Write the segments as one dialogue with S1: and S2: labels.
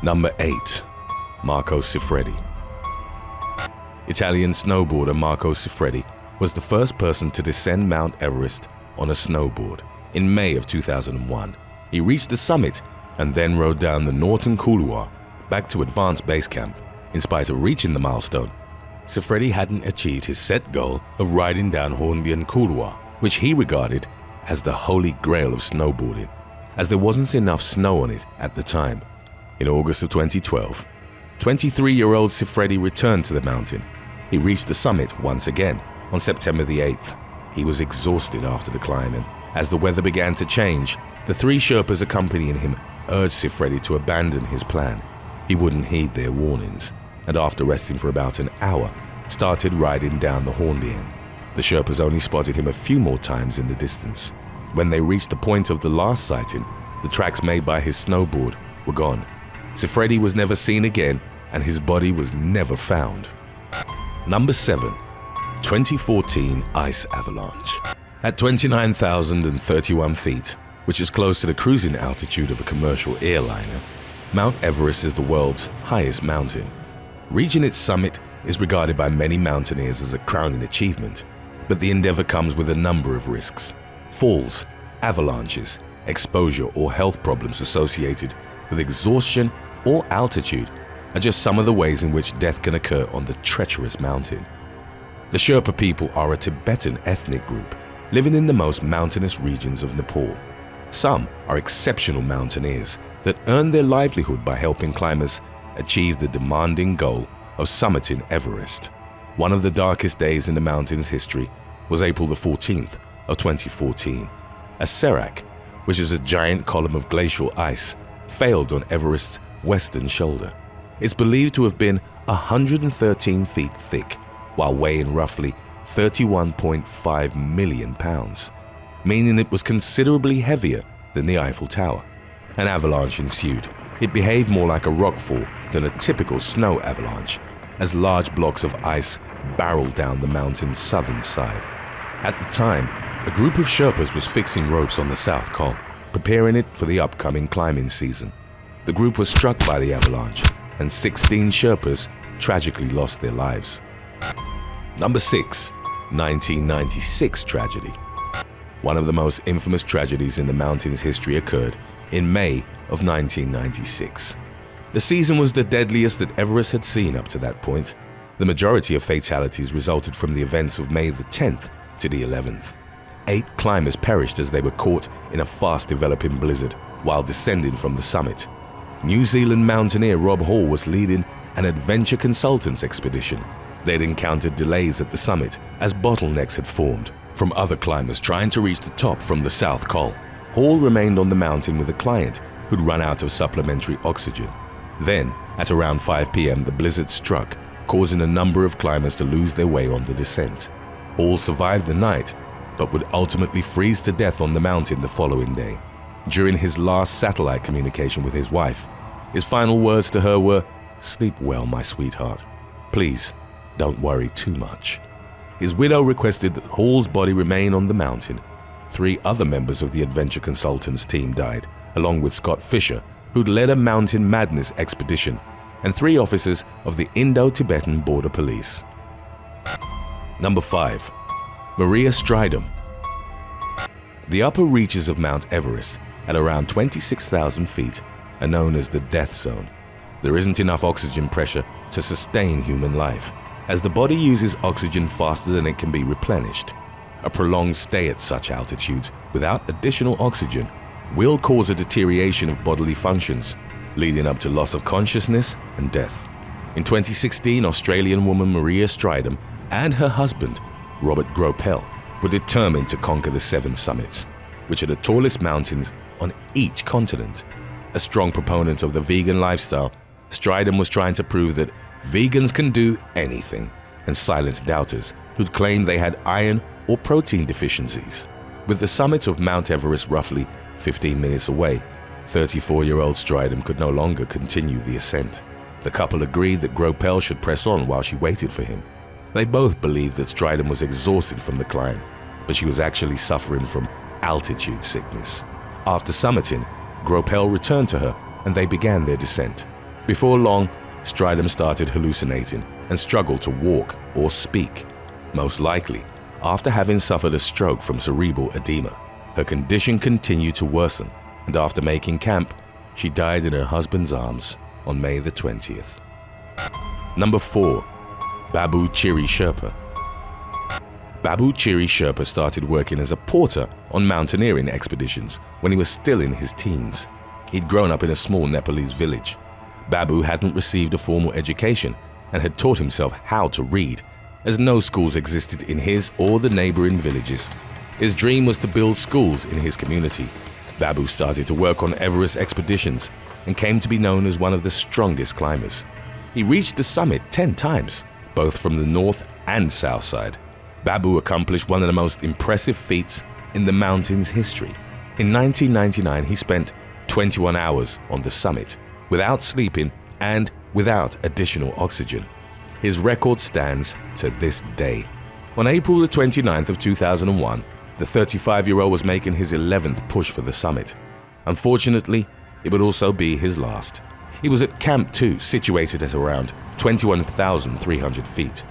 S1: Number 8. Marco Siffredi. Italian snowboarder Marco Siffredi was the first person to descend Mount Everest on a snowboard in May of 2001. He reached the summit and then rode down the Northern Couloir back to advanced base camp. In spite of reaching the milestone, Siffredi hadn't achieved his set goal of riding down Hornbian Couloir, which he regarded as the holy grail of snowboarding, as there wasn't enough snow on it at the time. In August of 2012, 23-year-old Siffredi returned to the mountain. He reached the summit once again on September the 8th. He was exhausted after the climb, and as the weather began to change, the 3 Sherpas accompanying him urged Siffredi to abandon his plan. He wouldn't heed their warnings, and after resting for about an hour, started riding down the Hornbian. The Sherpas only spotted him a few more times in the distance. When they reached the point of the last sighting, the tracks made by his snowboard were gone. Siffredi was never seen again, and his body was never found. Number 7. 2014 Ice Avalanche. At 29,031 feet, which is close to the cruising altitude of a commercial airliner, Mount Everest is the world's highest mountain. Reaching its summit is regarded by many mountaineers as a crowning achievement, but the endeavor comes with a number of risks. Falls, avalanches, exposure or health problems associated with exhaustion or altitude are just some of the ways in which death can occur on the treacherous mountain. The Sherpa people are a Tibetan ethnic group living in the most mountainous regions of Nepal. Some are exceptional mountaineers that earn their livelihood by helping climbers achieve the demanding goal of summiting Everest. One of the darkest days in the mountain's history was April the 14th of 2014. A serac, which is a giant column of glacial ice, failed on Everest's western shoulder. It's believed to have been 113 feet thick while weighing roughly 31.5 million pounds, meaning it was considerably heavier than the Eiffel Tower. An avalanche ensued. It behaved more like a rockfall than a typical snow avalanche, as large blocks of ice barreled down the mountain's southern side. At the time, a group of Sherpas was fixing ropes on the South Col, preparing it for the upcoming climbing season. The group was struck by the avalanche, and 16 Sherpas tragically lost their lives. Number 6. 1996 tragedy. One of the most infamous tragedies in the mountain's history occurred in May of 1996. The season was the deadliest that Everest had seen up to that point. The majority of fatalities resulted from the events of May the 10th to the 11th. 8 climbers perished as they were caught in a fast-developing blizzard while descending from the summit. New Zealand mountaineer Rob Hall was leading an adventure consultants expedition. They'd encountered delays at the summit as bottlenecks had formed from other climbers trying to reach the top from the South Col. Hall remained on the mountain with a client who'd run out of supplementary oxygen. Then, at around 5 p.m., the blizzard struck, causing a number of climbers to lose their way on the descent. Hall survived the night, but would ultimately freeze to death on the mountain the following day. During his last satellite communication with his wife, his final words to her were, "Sleep well, my sweetheart. Please, don't worry too much." His widow requested that Hall's body remain on the mountain. 3 other members of the Adventure Consultants team died, along with Scott Fisher, who'd led a Mountain Madness expedition, and 3 officers of the Indo-Tibetan Border Police. Number 5. Maria STRYDOM. The upper reaches of Mount Everest, at around 26,000 feet, are known as the death zone. There isn't enough oxygen pressure to sustain human life, as the body uses oxygen faster than it can be replenished. A prolonged stay at such altitudes without additional oxygen will cause a deterioration of bodily functions, leading up to loss of consciousness and death. In 2016, Australian woman Maria STRYDOM and her husband, Robert Gropel, were determined to conquer the 7 summits, which are the tallest mountains on each continent. A strong proponent of the vegan lifestyle, STRYDOM was trying to prove that vegans can do anything and silence doubters who'd claimed they had iron or protein deficiencies. With the summit of Mount Everest roughly 15 minutes away, 34-year-old STRYDOM could no longer continue the ascent. The couple agreed that Gropel should press on while she waited for him. They both believed that STRYDOM was exhausted from the climb, but she was actually suffering from altitude sickness. After summiting, Gropel returned to her and they began their descent. Before long, STRYDOM started hallucinating and struggled to walk or speak, most likely after having suffered a stroke from cerebral edema. Her condition continued to worsen, and after making camp, she died in her husband's arms on May the 20th. Number 4. Babu Chiri Sherpa. Babu Chiri Sherpa started working as a porter on mountaineering expeditions when he was still in his teens. He'd grown up in a small Nepalese village. Babu hadn't received a formal education and had taught himself how to read, as no schools existed in his or the neighboring villages. His dream was to build schools in his community. Babu started to work on Everest expeditions and came to be known as one of the strongest climbers. He reached the summit 10 times, both from the north and south side. Babu accomplished one of the most impressive feats in the mountain's history. In 1999, he spent 21 hours on the summit, without sleeping and without additional oxygen. His record stands to this day. On April the 29th of 2001, the 35-year-old was making his 11th push for the summit. Unfortunately, it would also be his last. He was at Camp 2, situated at around 21,300 feet.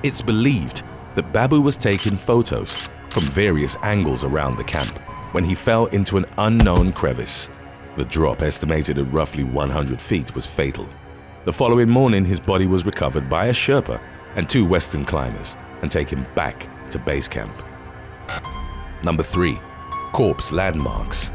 S1: It's believed that Babu was taking photos from various angles around the camp when he fell into an unknown crevice. The drop, estimated at roughly 100 feet, was fatal. The following morning, his body was recovered by a Sherpa and 2 Western climbers and taken back to base camp. Number 3. Corpse Landmarks.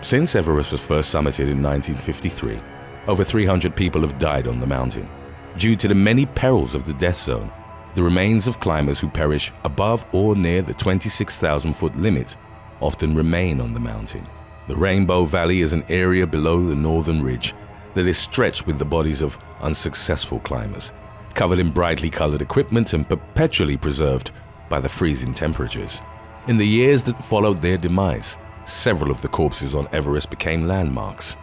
S1: Since Everest was first summited in 1953, over 300 people have died on the mountain. Due to the many perils of the death zone, the remains of climbers who perish above or near the 26,000-foot limit often remain on the mountain. The Rainbow Valley is an area below the northern ridge that is stretched with the bodies of unsuccessful climbers, covered in brightly colored equipment and perpetually preserved by the freezing temperatures. In the years that followed their demise, several of the corpses on Everest became landmarks.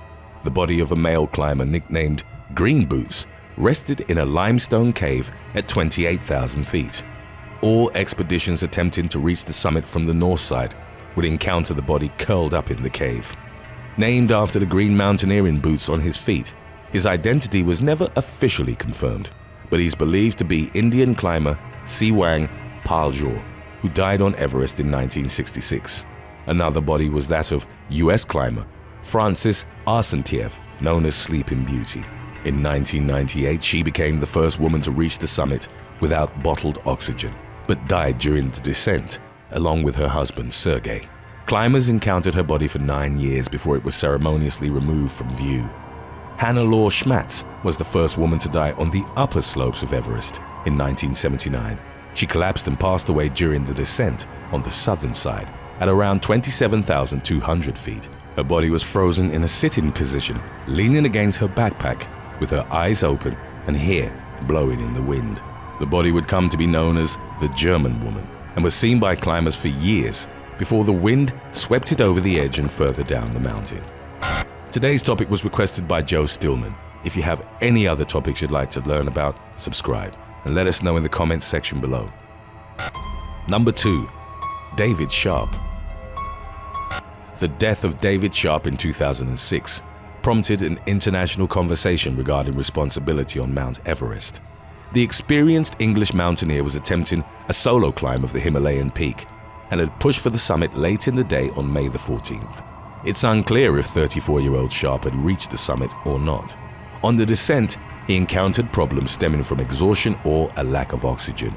S1: The body of a male climber nicknamed Green Boots rested in a limestone cave at 28,000 feet. All expeditions attempting to reach the summit from the north side would encounter the body curled up in the cave. Named after the green mountaineering boots on his feet, his identity was never officially confirmed, but he's believed to be Indian climber Siwang Paljor, who died on Everest in 1966. Another body was that of US climber Frances Arsentiev, known as Sleeping Beauty. In 1998, she became the first woman to reach the summit without bottled oxygen, but died during the descent, along with her husband Sergei. Climbers encountered her body for 9 years before it was ceremoniously removed from view. Hannah-Laure Schmatz was the first woman to die on the upper slopes of Everest in 1979. She collapsed and passed away during the descent on the southern side at around 27,200 feet. Her body was frozen in a sitting position, leaning against her backpack with her eyes open and hair blowing in the wind. The body would come to be known as the German woman and was seen by climbers for years before the wind swept it over the edge and further down the mountain. Today's topic was requested by Joe Stillman. If you have any other topics you'd like to learn about, subscribe and let us know in the comments section below. Number 2. David Sharp. The death of David Sharp in 2006 prompted an international conversation regarding responsibility on Mount Everest. The experienced English mountaineer was attempting a solo climb of the Himalayan peak and had pushed for the summit late in the day on May the 14th. It's unclear if 34-year-old Sharp had reached the summit or not. On the descent, he encountered problems stemming from exhaustion or a lack of oxygen.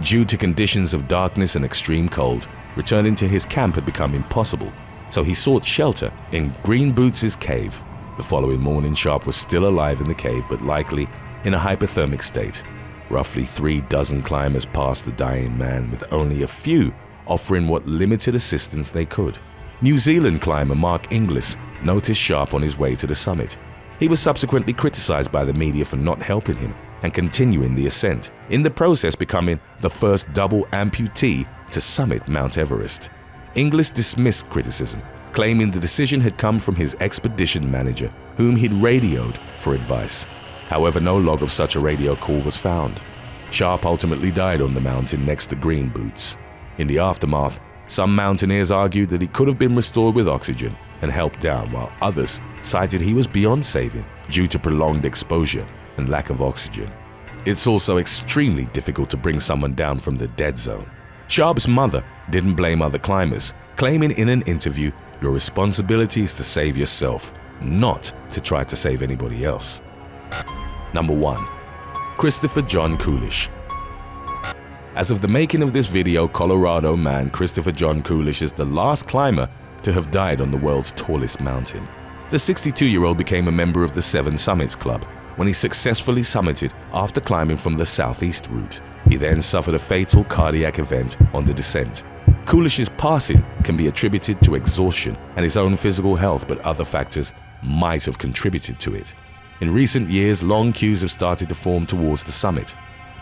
S1: Due to conditions of darkness and extreme cold, returning to his camp had become impossible, so he sought shelter in Green Boots' cave. The following morning, Sharp was still alive in the cave, but likely in a hypothermic state. Roughly 3 dozen climbers passed the dying man, with only a few offering what limited assistance they could. New Zealand climber Mark Inglis noticed Sharp on his way to the summit. He was subsequently criticized by the media for not helping him and continuing the ascent, in the process becoming the first double amputee to summit Mount Everest. Inglis dismissed criticism, claiming the decision had come from his expedition manager, whom he'd radioed for advice. However, no log of such a radio call was found. Sharp ultimately died on the mountain next to Green Boots. In the aftermath, some mountaineers argued that he could have been restored with oxygen and helped down, while others cited he was beyond saving due to prolonged exposure and lack of oxygen. It's also extremely difficult to bring someone down from the dead zone. Sharp's mother didn't blame other climbers, claiming in an interview, "Your responsibility is to save yourself, not to try to save anybody else." Number 1. Christopher John Kulish. As of the making of this video, Colorado man Christopher John Kulish is the last climber to have died on the world's tallest mountain. The 62-year-old became a member of the Seven Summits Club when he successfully summited after climbing from the southeast route. He then suffered a fatal cardiac event on the descent. Kulish's passing can be attributed to exhaustion and his own physical health, but other factors might have contributed to it. In recent years, long queues have started to form towards the summit.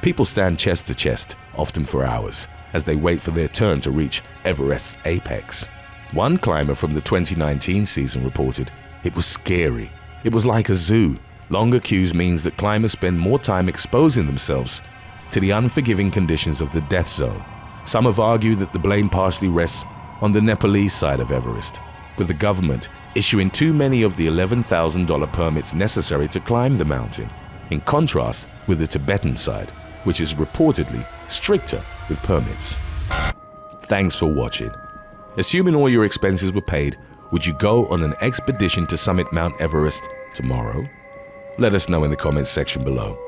S1: People stand chest to chest, often for hours, as they wait for their turn to reach Everest's apex. One climber from the 2019 season reported, "It was scary. It was like a zoo." Longer queues means that climbers spend more time exposing themselves to the unforgiving conditions of the death zone. Some have argued that the blame partially rests on the Nepalese side of Everest, with the government issuing too many of the $11,000 permits necessary to climb the mountain, in contrast with the Tibetan side, which is reportedly stricter with permits. Thanks for watching. Assuming all your expenses were paid, would you go on an expedition to summit Mount Everest tomorrow? Let us know in the comments section below.